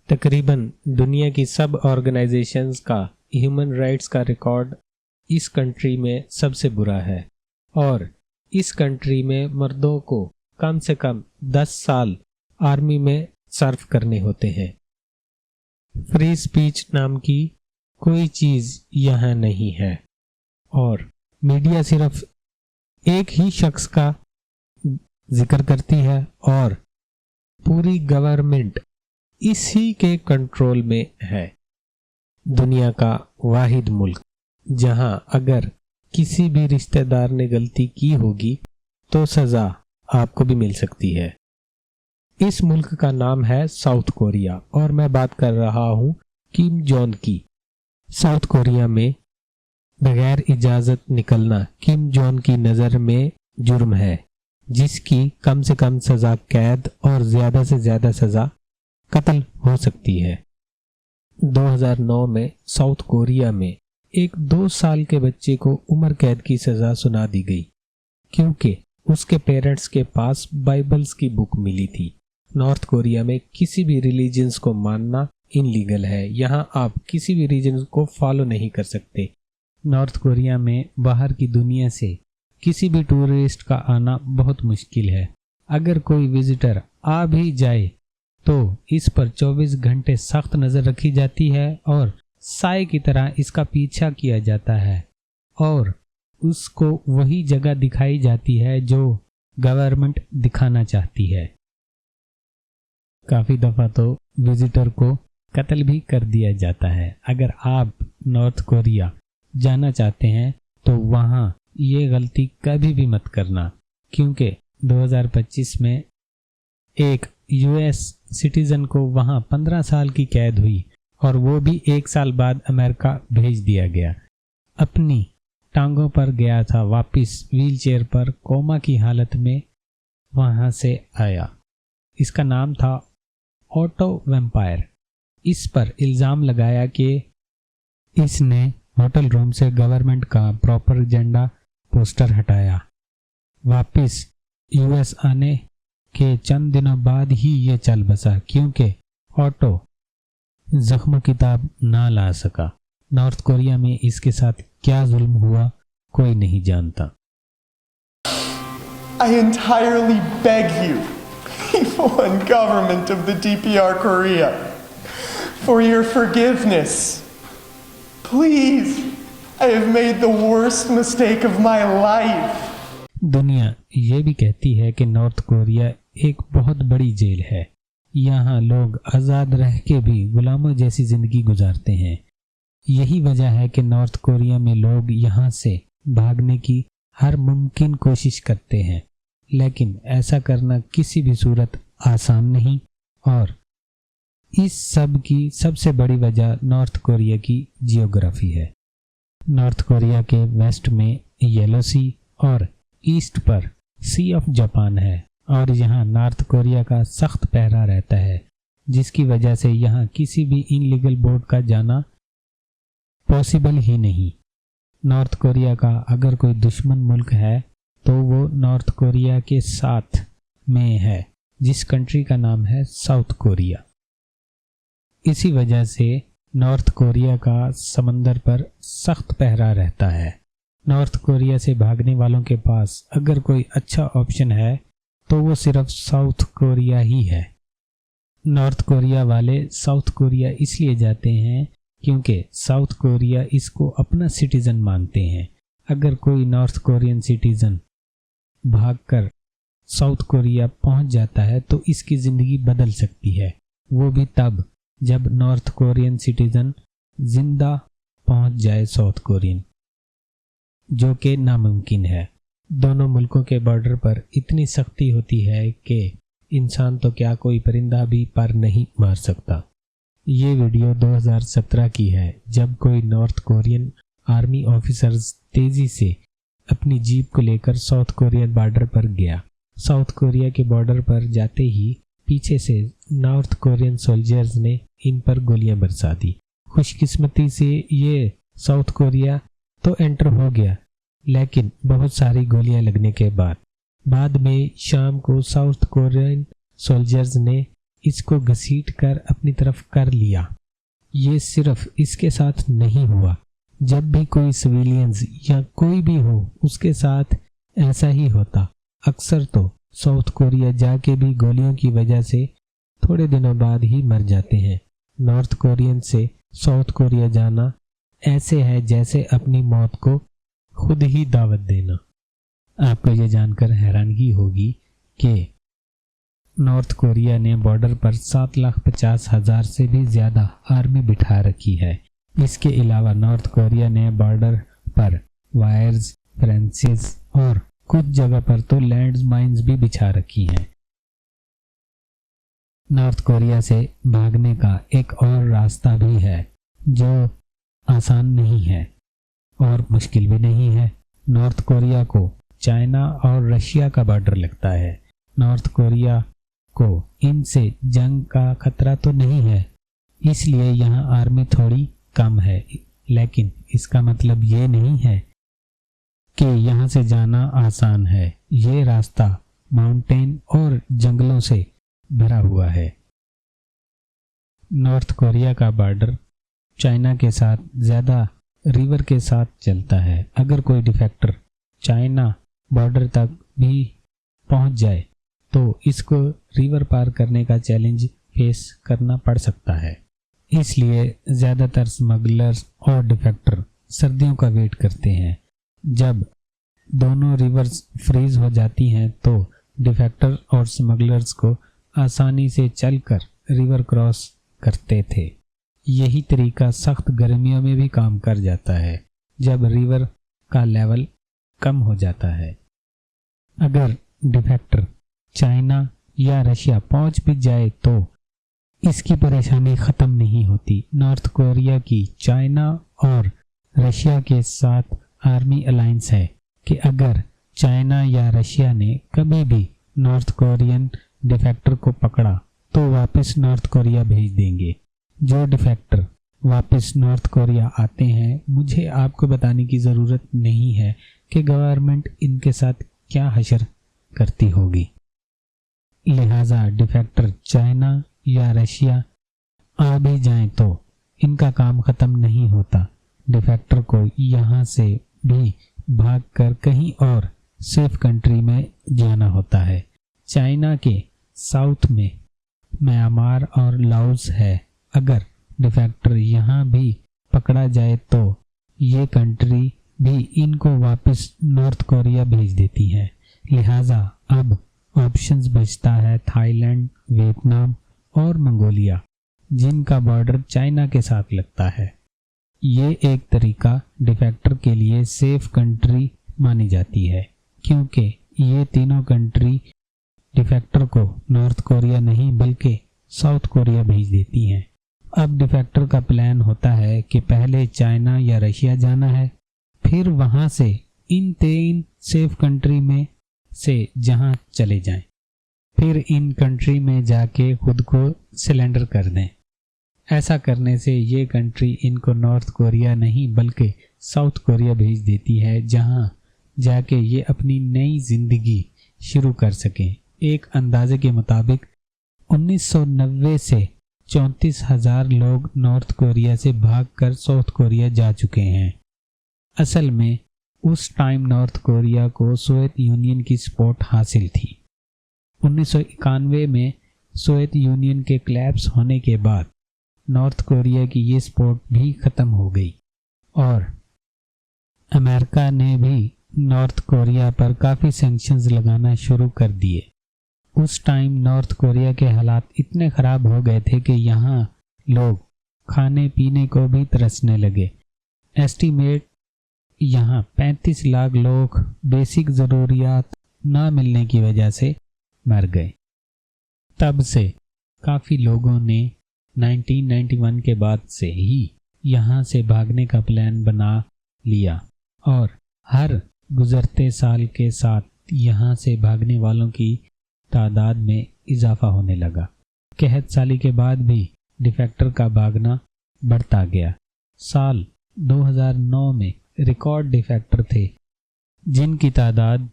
तकरीबन दुनिया की सब ऑर्गेनाइजेशंस का ह्यूमन राइट्स का रिकॉर्ड इस कंट्री में सबसे बुरा है और इस कंट्री में मर्दों को कम से कम 10 साल आर्मी में सर्व करने होते हैं। फ्री स्पीच नाम की कोई चीज यहाँ नहीं है और मीडिया सिर्फ एक ही शख्स का जिक्र करती है और पूरी गवर्नमेंट इसी के कंट्रोल में है। दुनिया का वाहिद मुल्क जहां अगर किसी भी रिश्तेदार ने गलती की होगी तो सजा आपको भी मिल सकती है। इस मुल्क का नाम है साउथ कोरिया और मैं बात कर रहा हूं किम जोंग की। साउथ कोरिया में बगैर इजाजत निकलना किम जोंग की नज़र में जुर्म है, जिसकी कम से कम सजा कैद और ज्यादा से ज्यादा सजा कत्ल हो सकती है। 2009 में साउथ कोरिया में एक 2 साल के बच्चे को उम्र कैद की सजा सुना दी गई क्योंकि उसके पेरेंट्स के पास बाइबल्स की बुक मिली थी। नॉर्थ कोरिया में किसी भी रिलीजन्स को मानना इनलीगल है। यहाँ आप किसी भी रिलीजन को फॉलो नहीं कर सकते। नॉर्थ कोरिया में बाहर की दुनिया से किसी भी टूरिस्ट का आना बहुत मुश्किल है। अगर कोई विजिटर आ भी जाए तो इस पर 24 घंटे सख्त नज़र रखी जाती है और साए की तरह इसका पीछा किया जाता है और उसको वही जगह दिखाई जाती है जो गवर्नमेंट दिखाना चाहती है। काफ़ी दफ़ा तो विजिटर को कत्ल भी कर दिया जाता है। अगर आप नॉर्थ कोरिया जाना चाहते हैं तो वहाँ ये गलती कभी भी मत करना क्योंकि 2025 में एक यूएस सिटीजन को वहाँ 15 साल की कैद हुई और वो भी 1 साल बाद अमेरिका भेज दिया गया। अपनी टांगों पर गया था वापस व्हीलचेयर पर कोमा की हालत में वहाँ से आया। इसका नाम था ऑटो वैम्पायर। इस पर इल्ज़ाम लगाया कि इसने होटल रूम से गवर्नमेंट का प्रॉपर एजेंडा पोस्टर हटाया। वापस यूएस आने के चंद दिनों बाद ही ये चल बसा क्योंकि ऑटो जख्मों की ताब ना ला सका। नॉर्थ कोरिया में इसके साथ क्या जुल्म हुआ कोई नहीं जानता। I entirely beg you, people and government of the DPR Korea, for your forgiveness. Please, I have made the worst mistake of my life. दुनिया ये भी कहती है कि नॉर्थ कोरिया एक बहुत बड़ी जेल है। यहाँ लोग आज़ाद रह के भी गुलामों जैसी ज़िंदगी गुजारते हैं। यही वजह है कि नॉर्थ कोरिया में लोग यहाँ से भागने की हर मुमकिन कोशिश करते हैं, लेकिन ऐसा करना किसी भी सूरत आसान नहीं और इस सब की सबसे बड़ी वजह नॉर्थ कोरिया की जियोग्राफी है। नॉर्थ कोरिया के वेस्ट में येलो सी और ईस्ट पर सी ऑफ जापान है और यहाँ नॉर्थ कोरिया का सख्त पहरा रहता है, जिसकी वजह से यहाँ किसी भी इनलीगल बोट का जाना पॉसिबल ही नहीं। नॉर्थ कोरिया का अगर कोई दुश्मन मुल्क है तो वो नॉर्थ कोरिया के साथ में है, जिस कंट्री का नाम है साउथ कोरिया। इसी वजह से नॉर्थ कोरिया का समंदर पर सख्त पहरा रहता है। नॉर्थ कोरिया से भागने वालों के पास अगर कोई अच्छा ऑप्शन है तो वो सिर्फ साउथ कोरिया ही है। नॉर्थ कोरिया वाले साउथ कोरिया इसलिए जाते हैं क्योंकि साउथ कोरिया इसको अपना सिटीज़न मानते हैं। अगर कोई नॉर्थ कोरियन सिटीज़न भागकर साउथ कोरिया पहुंच जाता है तो इसकी ज़िंदगी बदल सकती है, वो भी तब जब नॉर्थ कोरियन सिटीज़न जिंदा पहुंच जाए साउथ कोरियन, जो कि नामुमकिन है। दोनों मुल्कों के बॉर्डर पर इतनी सख्ती होती है कि इंसान तो क्या कोई परिंदा भी पर नहीं मार सकता। ये वीडियो 2017 की है जब कोई नॉर्थ कोरियन आर्मी ऑफिसर्स तेज़ी से अपनी जीप को लेकर साउथ कोरियन बॉर्डर पर गया। साउथ कोरिया के बॉर्डर पर जाते ही पीछे से नॉर्थ कोरियन सोल्जर्स ने इन पर गोलियां बरसा दी। खुशकिस्मती से ये साउथ कोरिया तो एंटर हो गया, लेकिन बहुत सारी गोलियां लगने के बाद में शाम को साउथ कोरियन सोल्जर्स ने इसको घसीट कर अपनी तरफ कर लिया। ये सिर्फ इसके साथ नहीं हुआ, जब भी कोई सिविलियंस या कोई भी हो उसके साथ ऐसा ही होता। अक्सर तो साउथ कोरिया जाके भी गोलियों की वजह से थोड़े दिनों बाद ही मर जाते हैं। नॉर्थ कोरियन से साउथ कोरिया जाना ऐसे है जैसे अपनी मौत को खुद ही दावत देना। आपको ये जानकर हैरानगी होगी कि नॉर्थ कोरिया ने बॉर्डर पर 7,50,000 से भी ज़्यादा आर्मी बिठा रखी है। इसके अलावा नॉर्थ कोरिया ने बॉर्डर पर वायर्स, फेंसेस और कुछ जगह पर तो लैंड माइन्स भी बिछा रखी हैं। नॉर्थ कोरिया से भागने का एक और रास्ता भी है जो आसान नहीं है और मुश्किल भी नहीं है। नॉर्थ कोरिया को चाइना और रशिया का बॉर्डर लगता है। नॉर्थ कोरिया को इनसे जंग का खतरा तो नहीं है, इसलिए यहाँ आर्मी थोड़ी कम है, लेकिन इसका मतलब ये नहीं है कि यहाँ से जाना आसान है। ये रास्ता माउंटेन और जंगलों से भरा हुआ है। नॉर्थ कोरिया का बॉर्डर चाइना के साथ ज़्यादा रिवर के साथ चलता है। अगर कोई डिफेक्टर चाइना बॉर्डर तक भी पहुंच जाए तो इसको रिवर पार करने का चैलेंज फेस करना पड़ सकता है। इसलिए ज़्यादातर स्मगलर्स और डिफेक्टर सर्दियों का वेट करते हैं। जब दोनों रिवर्स फ्रीज हो जाती हैं तो डिफेक्टर और स्मगलर्स को आसानी से चलकर रिवर क्रॉस करते थे। यही तरीका सख्त गर्मियों में भी काम कर जाता है, जब रिवर का लेवल कम हो जाता है। अगर डिफेक्टर चाइना या रशिया पहुंच भी जाए तो इसकी परेशानी ख़त्म नहीं होती। नॉर्थ कोरिया की चाइना और रशिया के साथ आर्मी अलायंस है कि अगर चाइना या रशिया ने कभी भी नॉर्थ कोरियन डिफेक्टर को पकड़ा तो वापस नॉर्थ कोरिया भेज देंगे। जो डिफेक्टर वापस नॉर्थ कोरिया आते हैं, मुझे आपको बताने की ज़रूरत नहीं है कि गवर्नमेंट इनके साथ क्या हशर करती होगी। लिहाजा डिफेक्टर चाइना या रशिया आ भी जाएं तो इनका काम ख़त्म नहीं होता। डिफेक्टर को यहाँ से भी भागकर कहीं और सेफ कंट्री में जाना होता है। चाइना के साउथ में म्यांमार और लाओस है। अगर डिफेक्टर यहाँ भी पकड़ा जाए तो ये कंट्री भी इनको वापस नॉर्थ कोरिया भेज देती है। लिहाजा अब ऑप्शंस बचता है थाईलैंड, वियतनाम और मंगोलिया, जिनका बॉर्डर चाइना के साथ लगता है। ये एक तरीका डिफेक्टर के लिए सेफ कंट्री मानी जाती है, क्योंकि ये तीनों कंट्री डिफेक्टर को नॉर्थ कोरिया नहीं बल्कि साउथ कोरिया भेज देती हैं। अब डिफेक्टर का प्लान होता है कि पहले चाइना या रशिया जाना है, फिर वहां से इन 3 सेफ कंट्री में से जहां चले जाएं, फिर इन कंट्री में जाके खुद को सिलेंडर कर दें। ऐसा करने से ये कंट्री इनको नॉर्थ कोरिया नहीं बल्कि साउथ कोरिया भेज देती है, जहां जाके ये अपनी नई जिंदगी शुरू कर सकें। एक अंदाजे के मुताबिक 1990 से 34,000 लोग नॉर्थ कोरिया से भागकर साउथ कोरिया जा चुके हैं। असल में उस टाइम नॉर्थ कोरिया को सोवियत यूनियन की सपोर्ट हासिल थी। 1991 में सोवियत यूनियन के क्लैप्स होने के बाद नॉर्थ कोरिया की ये सपोर्ट भी ख़त्म हो गई और अमेरिका ने भी नॉर्थ कोरिया पर काफ़ी सैंक्शंस लगाना शुरू कर दिए। उस टाइम नॉर्थ कोरिया के हालात इतने ख़राब हो गए थे कि यहाँ लोग खाने पीने को भी तरसने लगे। एस्टीमेट यहाँ 35 लाख लोग बेसिक ज़रूरियात ना मिलने की वजह से मर गए। तब से काफ़ी लोगों ने 1991 के बाद से ही यहाँ से भागने का प्लान बना लिया और हर गुज़रते साल के साथ यहाँ से भागने वालों की तादाद में इजाफा होने लगा। कहत साली के बाद भी डिफेक्टर का भागना बढ़ता गया। साल 2009 में रिकॉर्ड डिफेक्टर थे जिनकी तादाद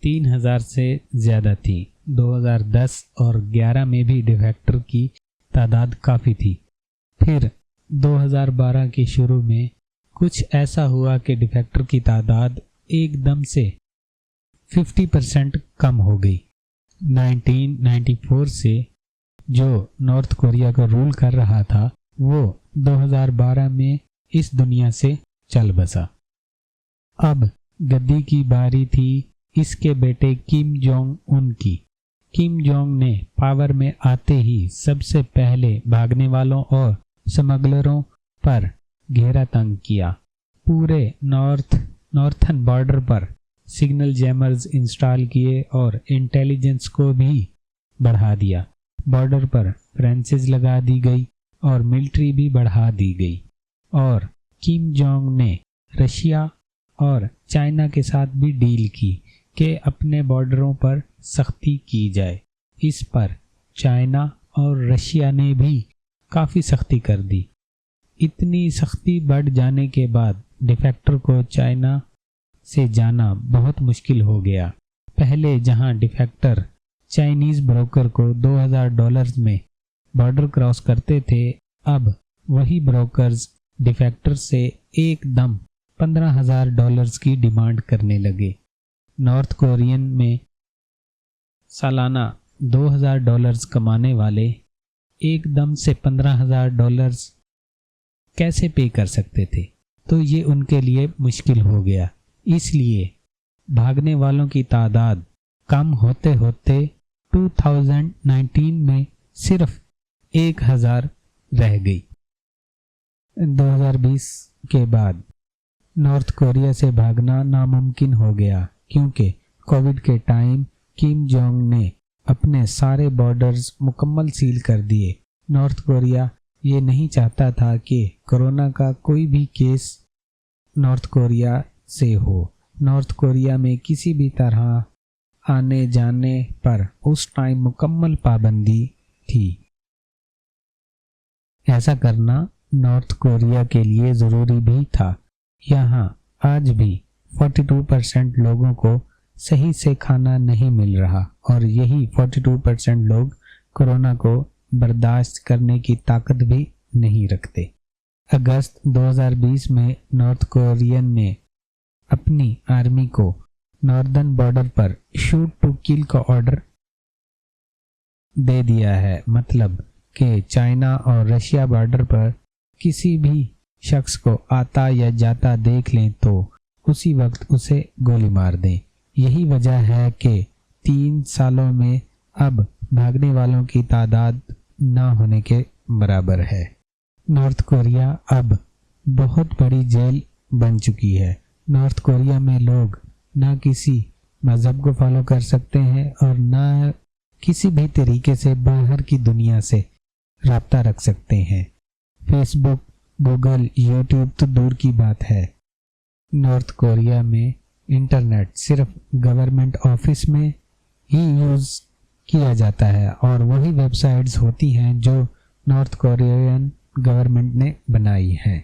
3,000 से ज़्यादा थी। 2010 और 11 में भी डिफेक्टर की तादाद काफ़ी थी। फिर 2012 के शुरू में कुछ ऐसा हुआ कि डिफेक्टर की तादाद एकदम से 50% कम हो गई। 1994 से जो नॉर्थ कोरिया को रूल कर रहा था वो 2012 में इस दुनिया से चल बसा। अब गद्दी की बारी थी इसके बेटे किम जोंग उन की। किम जोंग ने पावर में आते ही सबसे पहले भागने वालों और स्मगलरों पर घेरा तंग किया। पूरे नॉर्थन बॉर्डर पर सिग्नल जैमर्स इंस्टॉल किए और इंटेलिजेंस को भी बढ़ा दिया। बॉर्डर पर फ्रेंचेस लगा दी गई और मिलिट्री भी बढ़ा दी गई। और किम जोंग ने रशिया और चाइना के साथ भी डील की कि अपने बॉर्डरों पर सख्ती की जाए। इस पर चाइना और रशिया ने भी काफ़ी सख्ती कर दी। इतनी सख्ती बढ़ जाने के बाद डिफेक्टर को चाइना से जाना बहुत मुश्किल हो गया। पहले जहां डिफेक्टर चाइनीज़ ब्रोकर को $2000 में बॉर्डर क्रॉस करते थे, अब वही ब्रोकर्स डिफेक्टर से एकदम $15,000 की डिमांड करने लगे। नॉर्थ कोरियन में सालाना $2000 कमाने वाले एकदम से $15,000 कैसे पे कर सकते थे? तो ये उनके लिए मुश्किल हो गया। इसलिए भागने वालों की तादाद कम होते होते 2019 में सिर्फ 1000 रह गई। 2020 के बाद नॉर्थ कोरिया से भागना नामुमकिन हो गया क्योंकि कोविड के टाइम किम जोंग ने अपने सारे बॉर्डर्स मुकम्मल सील कर दिए। नॉर्थ कोरिया ये नहीं चाहता था कि कोरोना का कोई भी केस नॉर्थ कोरिया से हो। नॉर्थ कोरिया में किसी भी तरह आने जाने पर उस टाइम मुकम्मल पाबंदी थी। ऐसा करना नॉर्थ कोरिया के लिए ज़रूरी भी था। यहाँ आज भी 42% लोगों को सही से खाना नहीं मिल रहा और यही 42% लोग कोरोना को बर्दाश्त करने की ताकत भी नहीं रखते। अगस्त 2020 में नॉर्थ कोरियन ने अपनी आर्मी को नॉर्दर्न बॉर्डर पर शूट टू किल का ऑर्डर दे दिया है। मतलब कि चाइना और रशिया बॉर्डर पर किसी भी शख्स को आता या जाता देख लें तो उसी वक्त उसे गोली मार दें। यही वजह है कि 3 सालों में अब भागने वालों की तादाद ना होने के बराबर है। नॉर्थ कोरिया अब बहुत बड़ी जेल बन चुकी है। नॉर्थ कोरिया में लोग ना किसी मज़हब को फॉलो कर सकते हैं और ना किसी भी तरीके से बाहर की दुनिया से राब्ता रख सकते हैं। फेसबुक, गूगल, यूट्यूब तो दूर की बात है। नॉर्थ कोरिया में इंटरनेट सिर्फ गवर्नमेंट ऑफिस में ही यूज़ किया जाता है और वही वेबसाइट्स होती हैं जो नॉर्थ कोरियन गवर्नमेंट ने बनाई हैं।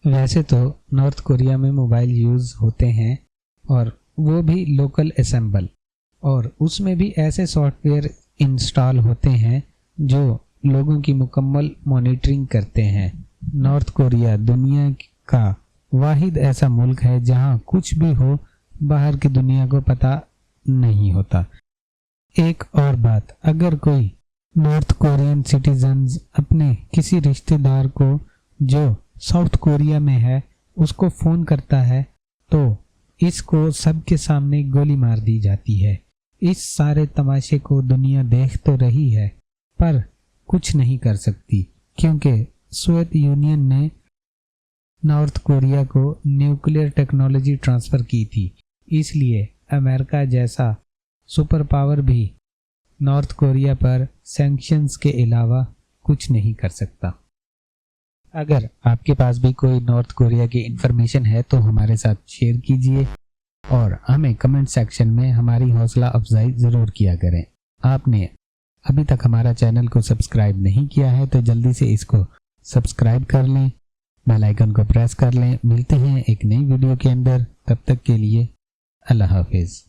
वैसे तो नॉर्थ कोरिया में मोबाइल यूज़ होते हैं और वो भी लोकल असेंबल, और उसमें भी ऐसे सॉफ्टवेयर इंस्टॉल होते हैं जो लोगों की मुकम्मल मॉनिटरिंग करते हैं। नॉर्थ कोरिया दुनिया का वाहिद ऐसा मुल्क है जहां कुछ भी हो बाहर की दुनिया को पता नहीं होता। एक और बात, अगर कोई नॉर्थ कोरियन सिटीजन्स अपने किसी रिश्तेदार को जो साउथ कोरिया में है उसको फ़ोन करता है तो इसको सबके सामने गोली मार दी जाती है। इस सारे तमाशे को दुनिया देख तो रही है पर कुछ नहीं कर सकती क्योंकि सोवियत यूनियन ने नॉर्थ कोरिया को न्यूक्लियर टेक्नोलॉजी ट्रांसफ़र की थी। इसलिए अमेरिका जैसा सुपर पावर भी नॉर्थ कोरिया पर सैंक्शंस के अलावा कुछ नहीं कर सकता। अगर आपके पास भी कोई नॉर्थ कोरिया की इन्फॉर्मेशन है तो हमारे साथ शेयर कीजिए और हमें कमेंट सेक्शन में हमारी हौसला अफजाई ज़रूर किया करें। आपने अभी तक हमारा चैनल को सब्सक्राइब नहीं किया है तो जल्दी से इसको सब्सक्राइब कर लें, बेल आइकन को प्रेस कर लें। मिलते हैं एक नई वीडियो के अंदर, तब तक के लिए अल्लाह हाफिज़।